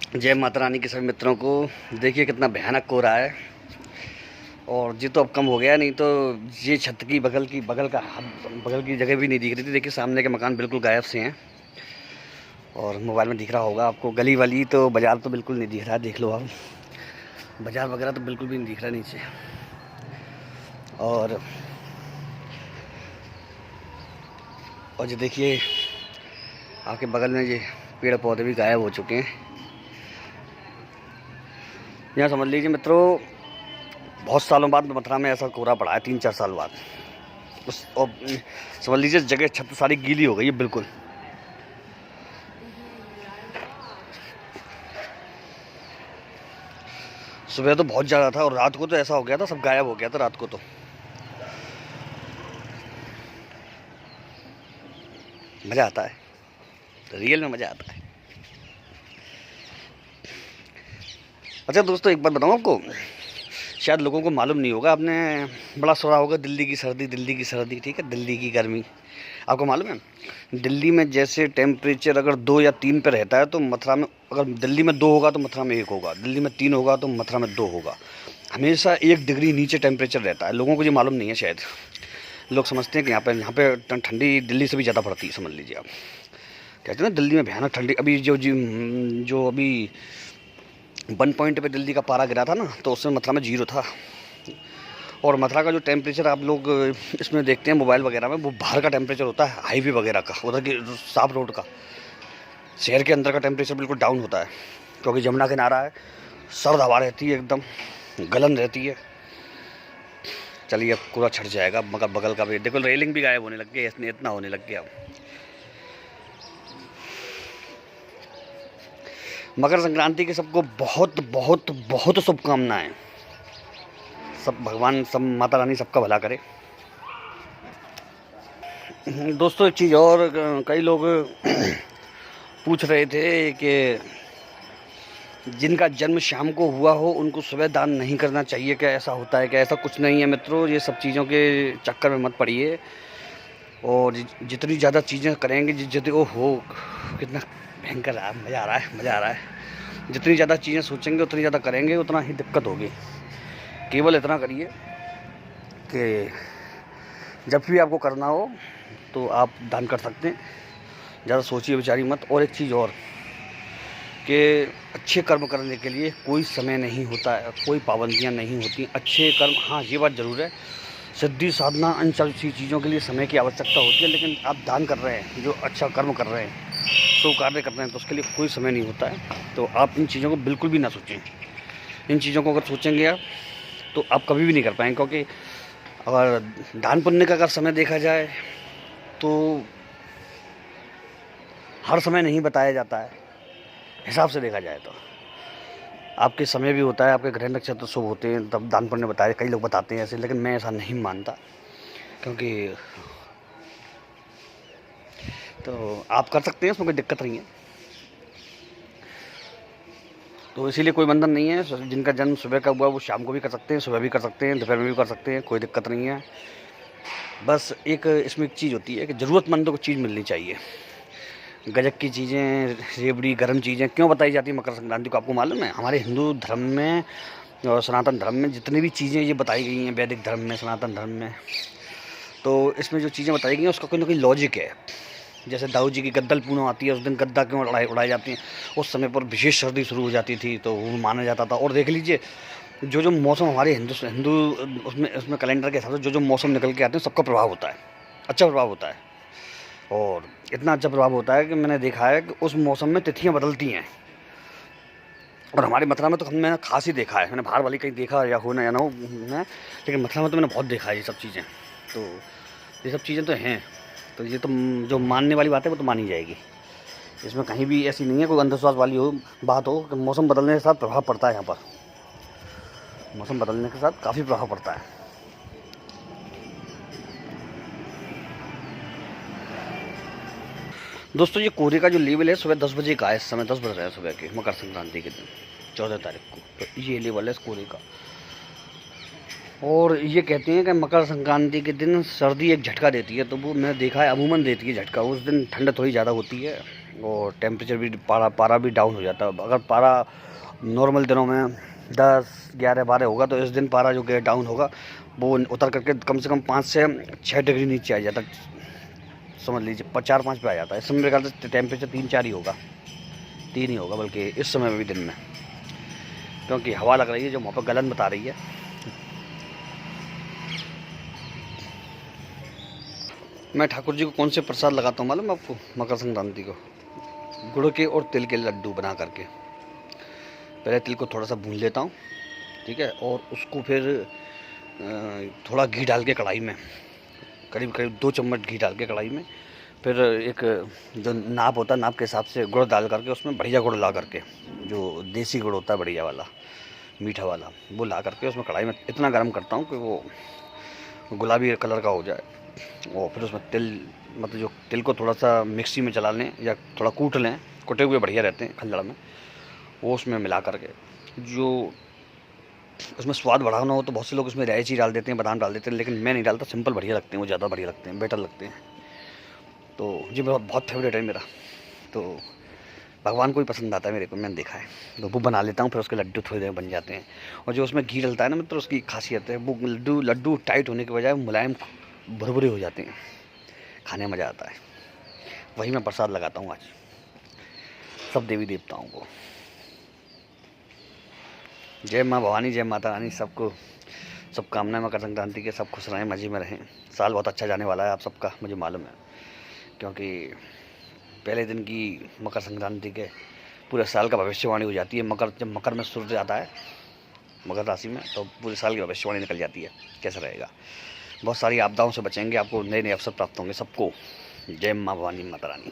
जय माता रानी के सभी मित्रों को। देखिए कितना भयानक कोहरा है। और ये तो अब कम हो गया, नहीं तो ये छत की बगल की जगह भी नहीं दिख रही थी। देखिए सामने के मकान बिल्कुल गायब से हैं। और मोबाइल में दिख रहा होगा आपको, गली वाली तो बाज़ार तो बिल्कुल नहीं दिख रहा है। देख लो आप, बाज़ार वगैरह तो बिल्कुल भी नहीं दिख रहा नीचे। और ये देखिए आपके बगल में ये पेड़ पौधे भी गायब हो चुके हैं। यहाँ समझ लीजिए मित्रों, बहुत सालों बाद मथुरा में ऐसा कोहरा पड़ा है, 3-4 साल बाद। और समझ लीजिए जगह छत सारी गीली हो गई है बिल्कुल। सुबह तो बहुत ज़्यादा था और रात को तो ऐसा हो गया था, सब गायब हो गया था रात को तो। मज़ा आता है, रियल में मज़ा आता है। अच्छा दोस्तों, एक बात बताऊँ आपको, शायद लोगों को मालूम नहीं होगा, आपने बड़ा सुना होगा दिल्ली की सर्दी, ठीक है, दिल्ली की गर्मी। आपको मालूम है दिल्ली में जैसे टेम्परेचर अगर 2 या 3 पे रहता है तो मथुरा में, अगर दिल्ली में 2 होगा तो मथुरा में 1 होगा, दिल्ली में 3 होगा तो मथुरा में 2 होगा। हमेशा 1 डिग्री नीचे टेम्परेचर रहता है। लोगों को ये मालूम नहीं है शायद। लोग समझते हैं कि यहाँ पे ठंडी दिल्ली से भी ज़्यादा पड़ती है। समझ लीजिए आप, कहते हैं ना दिल्ली में भयानक ठंडी। अभी जो अभी 1 पॉइंट पे दिल्ली का पारा गिरा था ना, तो उसमें मथुरा में 0 था। और मथुरा का जो टेम्परेचर आप लोग इसमें देखते हैं मोबाइल वगैरह में, वो बाहर का टेम्परेचर होता है, हाईवे वगैरह का, उधर की साफ रोड का। शहर के अंदर का टेम्परेचर बिल्कुल डाउन होता है, क्योंकि यमुना किनारा है, सर्द हवा रहती है, एकदम गलन रहती है। चलिए अब पूरा छट जाएगा, मगर बगल का भी देखो, रेलिंग भी गायब होने लग गई, इतना होने लग गया। मकर संक्रांति के सबको बहुत बहुत बहुत शुभकामनाएं। सब भगवान, सब माता रानी सबका भला करे। दोस्तों एक चीज़ और, कई लोग पूछ रहे थे कि जिनका जन्म शाम को हुआ हो उनको सुबह दान नहीं करना चाहिए क्या, ऐसा होता है क्या? ऐसा कुछ नहीं है मित्रों, ये सब चीज़ों के चक्कर में मत पड़िए। और जितनी ज़्यादा चीज़ें करेंगे, जितनी वो हो, कितना भयंकर है, मज़ा आ रहा है। जितनी ज़्यादा चीज़ें सोचेंगे उतनी ज़्यादा करेंगे, उतना ही दिक्कत होगी। केवल इतना करिए कि जब भी आपको करना हो तो आप दान कर सकते हैं, ज़्यादा सोचिए विचारिए मत। और एक चीज़ और, कि अच्छे कर्म करने के लिए कोई समय नहीं होता है, कोई पाबंदियां नहीं होती। अच्छे कर्म, हाँ ये बात ज़रूर है, सिद्धि साधना इन सब चीज़ों के लिए समय की आवश्यकता होती है। लेकिन आप दान कर रहे हैं, जो अच्छा कर्म कर रहे हैं, शुभ कार्य कर रहे हैं, तो उसके लिए कोई समय नहीं होता है। तो आप इन चीज़ों को बिल्कुल भी ना सोचें। इन चीज़ों को अगर सोचेंगे आप तो आप कभी भी नहीं कर पाएंगे। क्योंकि अगर दान पुण्य का अगर समय देखा जाए तो हर समय नहीं बताया जाता है। हिसाब से देखा जाए तो आपके समय भी होता है, आपके ग्रह नक्षत्र शुभ होते हैं, तब दान पुण्य बताए, कई लोग बताते हैं ऐसे, लेकिन मैं ऐसा नहीं मानता। क्योंकि तो आप कर सकते हैं, उसमें कोई दिक्कत नहीं है। तो इसीलिए कोई बंधन नहीं है। जिनका जन्म सुबह का हुआ वो शाम को भी कर सकते हैं, सुबह भी कर सकते हैं, दोपहर में भी कर सकते हैं, कोई दिक्कत नहीं है। बस एक इसमें एक चीज़ होती है कि ज़रूरतमंदों को चीज़ मिलनी चाहिए। गजक की चीज़ें, रेवड़ी, गर्म चीज़ें क्यों बताई जाती है मकर संक्रांति को, आपको मालूम है? हमारे हिंदू धर्म में और सनातन धर्म में जितनी भी चीज़ें ये बताई गई हैं, वैदिक धर्म में, सनातन धर्म में, तो इसमें जो चीज़ें बताई गई हैं उसका कोई ना कोई लॉजिक है। जैसे दाऊ जी की गद्दल पूनम आती है, उस दिन गद्दा क्यों उड़ाई जाती है? उस समय पर विशेष सर्दी शुरू हो जाती थी, तो वो माना जाता था। और देख लीजिए जो मौसम हमारे हिंदू उसमें कैलेंडर के हिसाब से जो मौसम निकल के आते हैं, सबका प्रभाव होता है, अच्छा प्रभाव होता है। और इतना अच्छा प्रभाव होता है कि मैंने देखा है कि उस मौसम में तिथियां बदलती हैं। और हमारे मथुरा में तो मैंने खास ही देखा है। मैंने बाहर वाली कहीं देखा या हो ना हो मैं, लेकिन मथुरा में तो मैंने बहुत देखा है ये सब चीज़ें। तो ये सब चीज़ें तो हैं, तो ये तो जो मानने वाली बात है वो तो मानी जाएगी। इसमें कहीं भी ऐसी नहीं है कोई अंधविश्वास वाली बात हो कि मौसम बदलने के साथ प्रभाव पड़ता है। यहाँ पर मौसम बदलने के साथ काफ़ी प्रभाव पड़ता है। दोस्तों ये कोहरे का जो लेवल है, सुबह 10 बजे का है, इस समय 10 बज रहे हैं सुबह के, मकर संक्रांति के दिन 14 तारीख को। तो ये लेवल है इस कोहरे का। और ये कहते हैं कि मकर संक्रांति के दिन सर्दी एक झटका देती है, तो वो मैंने देखा है, अमूमन देती है झटका। उस दिन ठंड थोड़ी ज़्यादा होती है और टेम्परेचर भी पारा भी डाउन हो जाता है। अगर पारा नॉर्मल दिनों में 10, 11, 12 होगा तो इस दिन पारा जो डाउन होगा वो उतर करके कम से कम 5 से 6 डिग्री नीचे आ जाता, समझ लीजिए 4-5 पे आ जाता है। इस समय मेरे ख्याल से टेम्परेचर 3-4 ही होगा, 3 ही होगा बल्कि इस समय में भी दिन में, क्योंकि हवा लग रही है जो वहाँ पर गलन बता रही है। मैं ठाकुर जी को कौन से प्रसाद लगाता हूँ मालूम आपको? मकर संक्रांति को गुड़ के और तिल के लड्डू बना करके, पहले तिल को थोड़ा सा भून लेता हूँ, ठीक है, और उसको फिर थोड़ा घी डाल के कढ़ाई में, करीब 2 चम्मच घी डाल के कढ़ाई में, फिर एक जो नाप होता है नाप के हिसाब से गुड़ डाल करके उसमें बढ़िया गुड़ ला करके, जो देसी गुड़ होता है बढ़िया वाला मीठा वाला, वो ला करके उसमें कढ़ाई में इतना गर्म करता हूँ कि वो गुलाबी कलर का हो जाए। और फिर उसमें तिल, मतलब जो तिल को थोड़ा सा मिक्सी में चला लें या थोड़ा कूट लें, कुटे हुए बढ़िया रहते हैं खल्लड़ में, वो उसमें मिला करके, जो उसमें स्वाद बढ़ाना हो तो बहुत से लोग उसमें इलायची डाल देते हैं, बादाम डाल देते हैं, लेकिन मैं नहीं डालता, सिंपल बढ़िया लगते हैं, वो ज़्यादा बढ़िया लगते हैं, बेटर लगते हैं। तो जी मेरा बहुत फेवरेट है मेरा, तो भगवान को भी पसंद आता है मेरे को, मैंने देखा है, तो वो बना लेता हूँ, फिर उसके लड्डू थोड़ी देर बन जाते हैं। और जो उसमें घी डलता है ना मतलब उसकी खासियत है, वो लड्डू टाइट होने के बजाय मुलायम भुरभुरे हो जाते हैं, खाने में मज़ा आता है। वही मैं प्रसाद लगाता हूँ आज सब देवी देवताओं को। जय माँ भवानी, जय माता रानी, सबको सब कामनाएं मकर संक्रांति के, सब खुश रहें, मज़े में रहें। साल बहुत अच्छा जाने वाला है आप सबका, मुझे मालूम है, क्योंकि पहले दिन की मकर संक्रांति के पूरे साल का भविष्यवाणी हो जाती है। जब मकर में सूर्य आता है मकर राशि में, तो पूरे साल की भविष्यवाणी निकल जाती है कैसा रहेगा। बहुत सारी आपदाओं से बचेंगे, आपको नए नए अवसर प्राप्त होंगे सबको। जय माँ भवानी माता रानी।